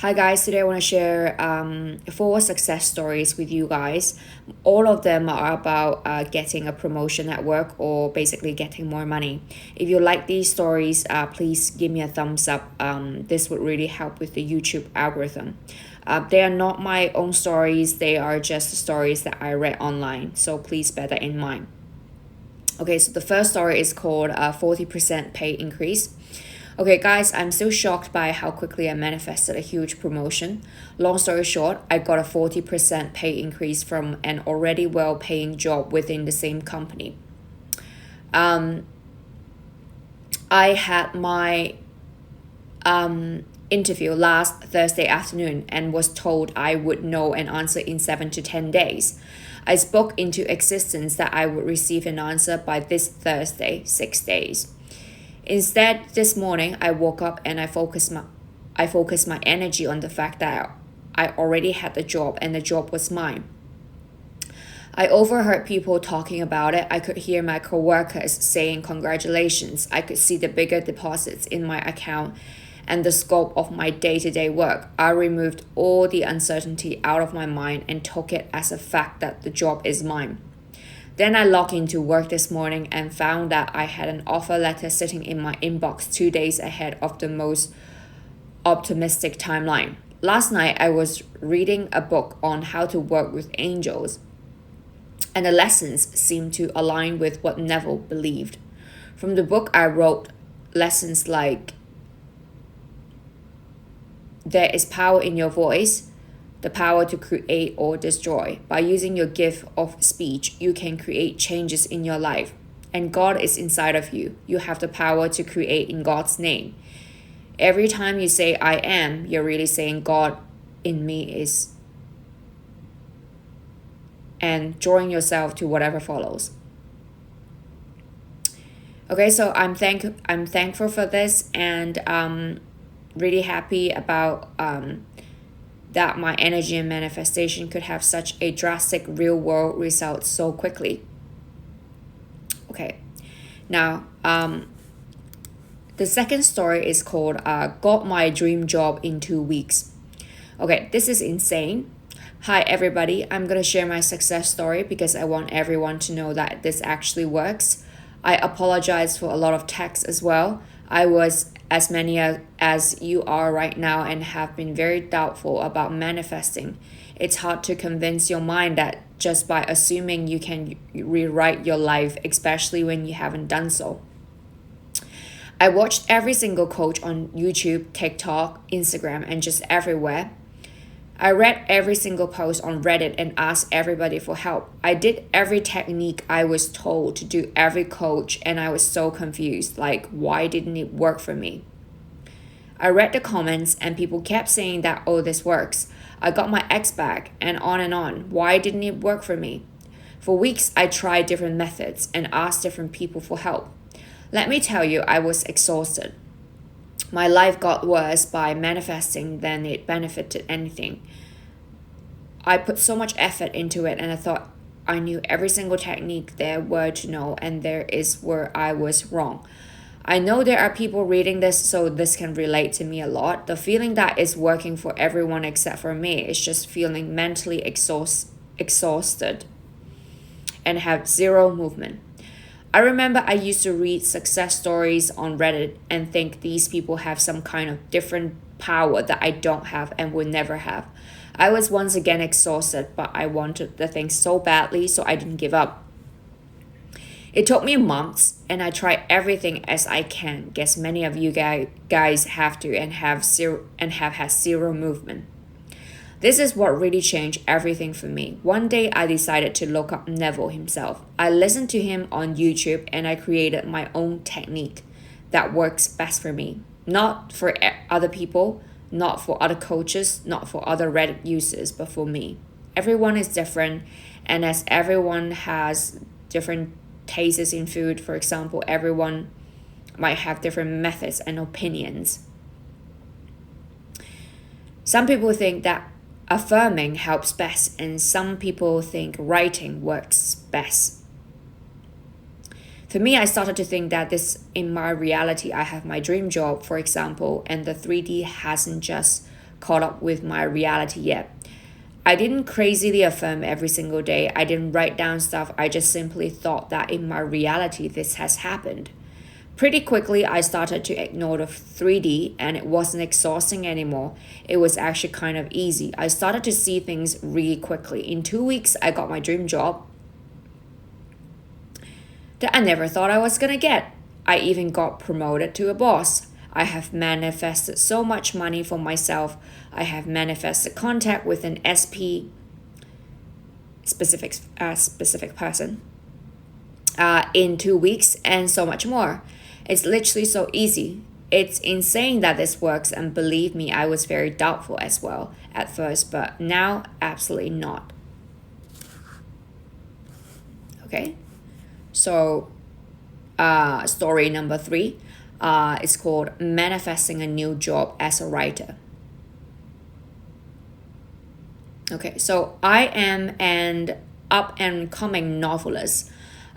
Hi guys, today I want to share 4 success stories with you guys. All of them are about getting a promotion at work or basically getting more money. If you like these stories, please give me a thumbs up. This would really help with the YouTube algorithm. They are not my own stories, they are just stories that I read online, so please bear that in mind. Okay, so the first story is called 40% pay increase. Okay, guys, I'm still shocked by how quickly I manifested a huge promotion. Long story short, I got a 40% pay increase from an already well-paying job within the same company. I had my interview last Thursday afternoon and was told I would know an answer in 7 to 10 days. I spoke into existence that I would receive an answer by this Thursday, 6 days. Instead, this morning, I woke up and I focused my energy on the fact that I already had the job and the job was mine. I overheard people talking about it. I could hear my coworkers saying congratulations. I could see the bigger deposits in my account and the scope of my day-to-day work. I removed all the uncertainty out of my mind and took it as a fact that the job is mine. Then I logged into work this morning and found that I had an offer letter sitting in my inbox 2 days ahead of the most optimistic timeline. Last night, I was reading a book on how to work with angels, and the lessons seemed to align with what Neville believed. From the book, I wrote lessons like, there is power in your voice, the power to create or destroy. By using your gift of speech, you can create changes in your life. And God is inside of you. You have the power to create in God's name. Every time you say, I am, you're really saying God in me is, and drawing yourself to whatever follows. Okay, so I'm thankful for this, and really happy about that my energy and manifestation could have such a drastic real world result so quickly. Okay, now the second story is called Got My Dream Job in 2 weeks. Okay, this is insane. Hi everybody, I'm going to share my success story because I want everyone to know that this actually works. I apologize for a lot of text as well. I was as many as you are right now and have been very doubtful about manifesting. It's hard to convince your mind that just by assuming you can rewrite your life, especially when you haven't done so. I watched every single coach on YouTube, TikTok, Instagram, and just everywhere. I read every single post on Reddit and asked everybody for help. I did every technique I was told to do every coach, and I was so confused, like why didn't it work for me? I read the comments and people kept saying that, oh, this works. I got my ex back and on and on. Why didn't it work for me? For weeks, I tried different methods and asked different people for help. Let me tell you, I was exhausted. My life got worse by manifesting than it benefited anything. I put so much effort into it and I thought I knew every single technique there were to know, and there is where I was wrong. I know there are people reading this, so this can relate to me a lot. The feeling that is working for everyone except for me is just feeling mentally exhausted and have zero movement. I remember I used to read success stories on Reddit and think these people have some kind of different power that I don't have and will never have. I was once again exhausted, but I wanted the thing so badly, so I didn't give up. It took me months, and I tried everything as I can. Guess many of you guys have to and have had zero movement. This is what really changed everything for me. One day I decided to look up Neville himself. I listened to him on YouTube and I created my own technique that works best for me. Not for other people, not for other coaches, not for other Reddit users, but for me. Everyone is different, and as everyone has different tastes in food, for example, everyone might have different methods and opinions. Some people think that affirming helps best, and some people think writing works best. For me, I started to think that in my reality, I have my dream job, for example, and the 3D hasn't just caught up with my reality yet. I didn't crazily affirm every single day. I didn't write down stuff. I just simply thought that in my reality, this has happened. Pretty quickly, I started to ignore the 3D, and it wasn't exhausting anymore. It was actually kind of easy. I started to see things really quickly. In 2 weeks, I got my dream job that I never thought I was gonna get. I even got promoted to a boss. I have manifested so much money for myself. I have manifested contact with an SP, specific person, in 2 weeks, and so much more. It's literally so easy. It's insane that this works, and believe me, I was very doubtful as well at first, but now absolutely not. Okay, so story number 3 is called Manifesting a New Job as a Writer. Okay, so I am an up-and-coming novelist.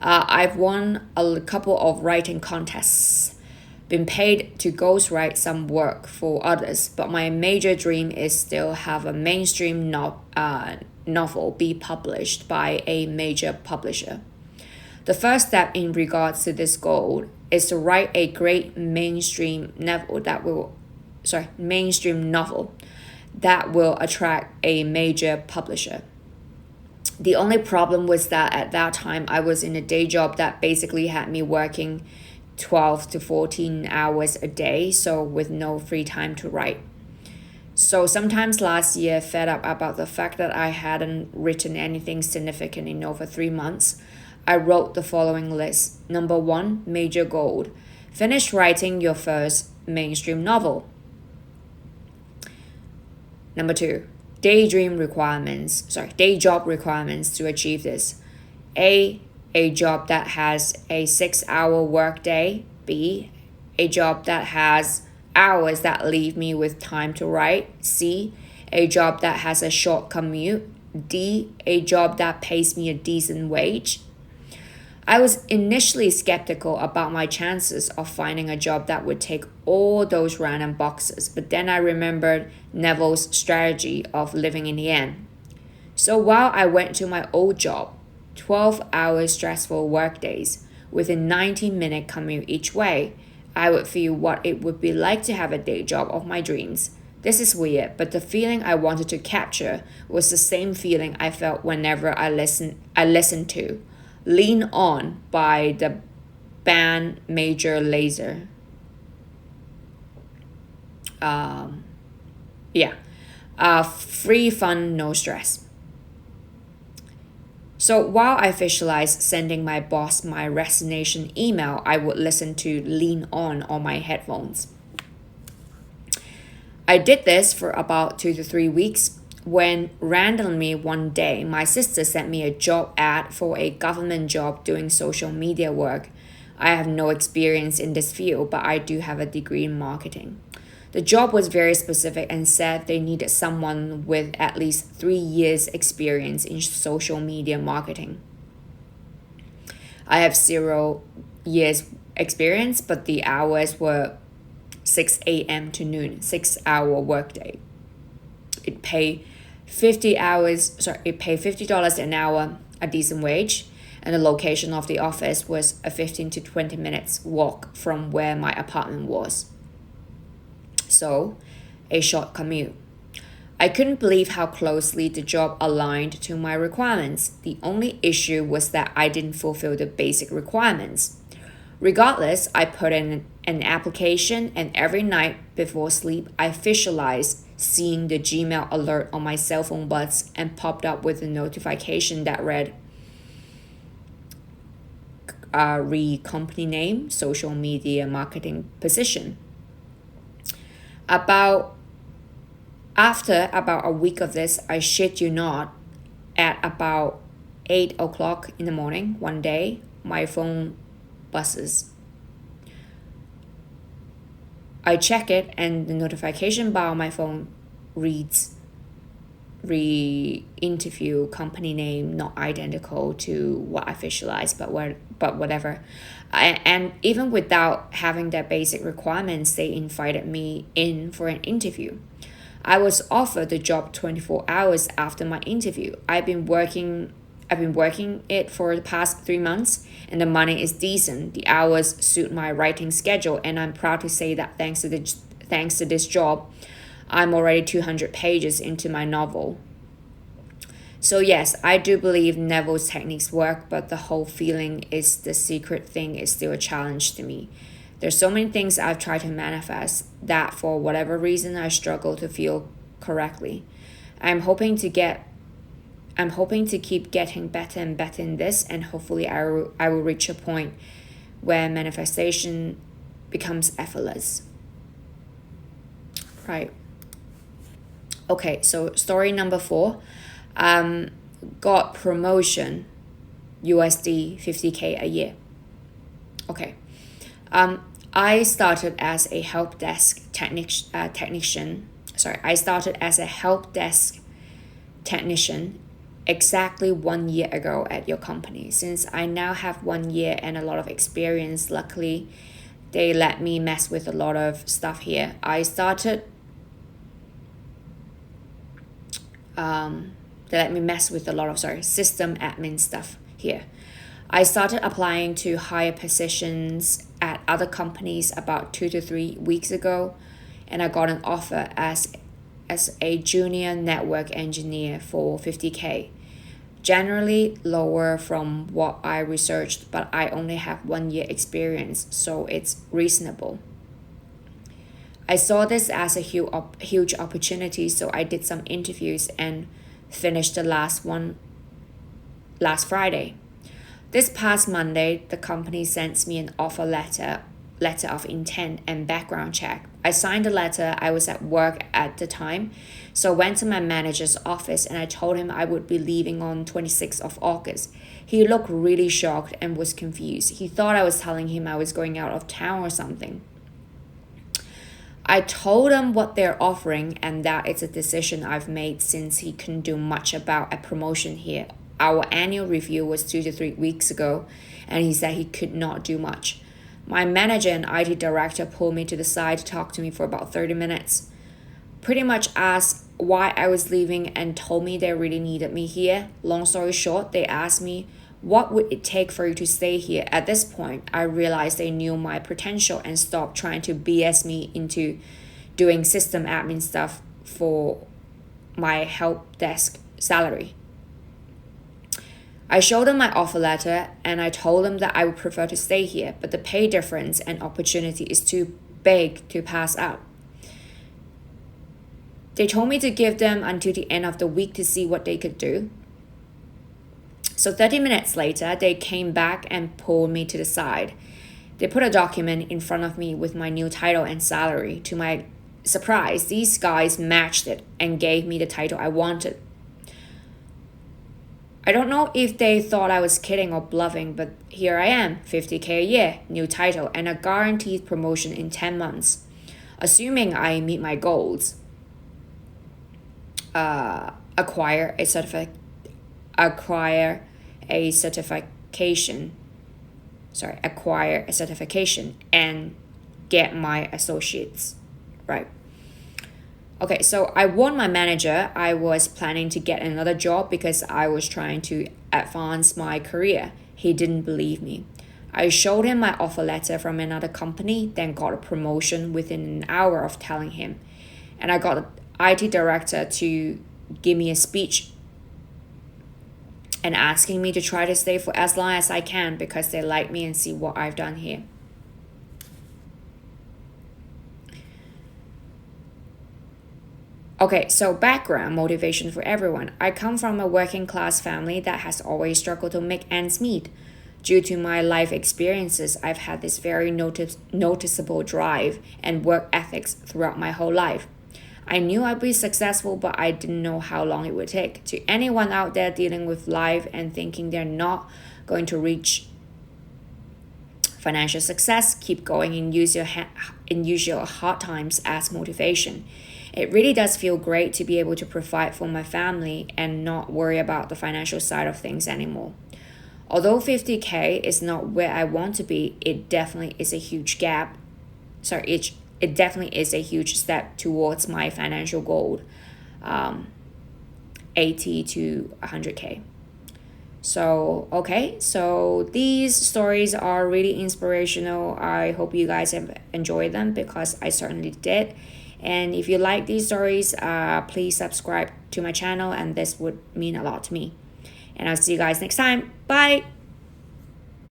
I've won a couple of writing contests, been paid to ghostwrite some work for others, but my major dream is still have a mainstream novel be published by a major publisher. The first step in regards to this goal is to write a great mainstream novel that will attract a major publisher. The only problem was that at that time I was in a day job that basically had me working 12 to 14 hours a day, so with no free time to write. So sometimes last year, fed up about the fact that I hadn't written anything significant in over 3 months, I wrote the following list. Number 1, major goal. Finish writing your first mainstream novel. Number 2, day job requirements to achieve this. A job that has a 6-hour workday. B, a job that has hours that leave me with time to write. C, a job that has a short commute. D, a job that pays me a decent wage. I was initially skeptical about my chances of finding a job that would take all those random boxes, but then I remembered Neville's strategy of living in the end. So while I went to my old job, 12-hour stressful workdays with a 90-minute commute each way, I would feel what it would be like to have a day job of my dreams. This is weird, but the feeling I wanted to capture was the same feeling I felt whenever I listened to Lean On by the band Major Lazer. Free fun, no stress. So while I visualized sending my boss my resignation email, I would listen to Lean On my headphones. I did this for about 2 to 3 weeks when randomly one day my sister sent me a job ad for a government job doing social media work. I have no experience in this field, but I do have a degree in marketing. The job was very specific and said they needed someone with at least 3 years experience in social media marketing. I have 0 years experience, but the hours were 6 a.m. to noon, 6-hour workday. It paid $50 an hour, a decent wage, and the location of the office was a 15 to 20 minutes walk from where my apartment was. So, a short commute. I couldn't believe how closely the job aligned to my requirements. The only issue was that I didn't fulfill the basic requirements. Regardless, I put in an application, and every night before sleep, I visualized seeing the Gmail alert on my cell phone buds and popped up with a notification that read, company name, social media marketing position. After about a week of this, I shit you not, at about 8 o'clock in the morning, one day, my phone buzzes. I check it, and the notification bar on my phone reads, interview company name not identical to what I visualized, but whatever. And even without having their basic requirements, they invited me in for an interview. I was offered the job 24 hours after my interview. I've been working it for the past 3 months, and the money is decent. The hours suit my writing schedule, and I'm proud to say that thanks to this job, I'm already 200 pages into my novel. So yes, I do believe Neville's techniques work, but the whole feeling is the secret thing is still a challenge to me. There's so many things I've tried to manifest that for whatever reason I struggle to feel correctly. I'm hoping to keep getting better and better in this, and hopefully I will reach a point where manifestation becomes effortless. Right. Okay, so story number 4. Got Promotion USD 50K a year. Okay. I started as a help desk technician. I started as a help desk technician exactly 1 year ago at your company. Since I now have 1 year and a lot of experience, luckily they let me mess with a lot of stuff here. They let me mess with a lot of system admin stuff here. I started applying to higher positions at other companies about 2 to 3 weeks ago, and I got an offer as a junior network engineer for 50K. Generally lower from what I researched, but I only have 1 year experience, so it's reasonable. I saw this as a huge opportunity, so I did some interviews and finished the last one last Friday. This past Monday, the company sent me an offer letter of intent and background check. I signed the letter. I was at work at the time, so I went to my manager's office and I told him I would be leaving on 26th of August. He looked really shocked and was confused. He thought I was telling him I was going out of town or something. I told him what they're offering and that it's a decision I've made since he couldn't do much about a promotion here. Our annual review was 2 to 3 weeks ago, and he said he could not do much. My manager and IT director pulled me to the side to talk to me for about 30 minutes. Pretty much asked why I was leaving and told me they really needed me here. Long story short, they asked me, what would it take for you to stay here? At this point, I realized they knew my potential and stopped trying to BS me into doing system admin stuff for my help desk salary. I showed them my offer letter and I told them that I would prefer to stay here, but the pay difference and opportunity is too big to pass up. They told me to give them until the end of the week to see what they could do. So 30 minutes later, they came back and pulled me to the side. They put a document in front of me with my new title and salary. To my surprise, these guys matched it and gave me the title I wanted. I don't know if they thought I was kidding or bluffing, but here I am, 50K a year, new title, and a guaranteed promotion in 10 months. Assuming I meet my goals, acquire a certification and get my associates, right? Okay, so I warned my manager I was planning to get another job because I was trying to advance my career. He didn't believe me. I showed him my offer letter from another company, then got a promotion within an hour of telling him. And I got the IT director to give me a speech and asking me to try to stay for as long as I can because they like me and see what I've done here. Okay, so background motivation for everyone. I come from a working class family that has always struggled to make ends meet. Due to my life experiences, I've had this very noticeable drive and work ethics throughout my whole life. I knew I'd be successful, but I didn't know how long it would take. To anyone out there dealing with life and thinking they're not going to reach financial success, keep going and use your hard times as motivation. It really does feel great to be able to provide for my family and not worry about the financial side of things anymore. Although 50K is not where I want to be, it definitely is a huge gap. it definitely is a huge step towards my financial goal, 80 to 100K. So, okay, so these stories are really inspirational. I hope you guys have enjoyed them because I certainly did. And if you like these stories, please subscribe to my channel, and this would mean a lot to me. And I'll see you guys next time. Bye.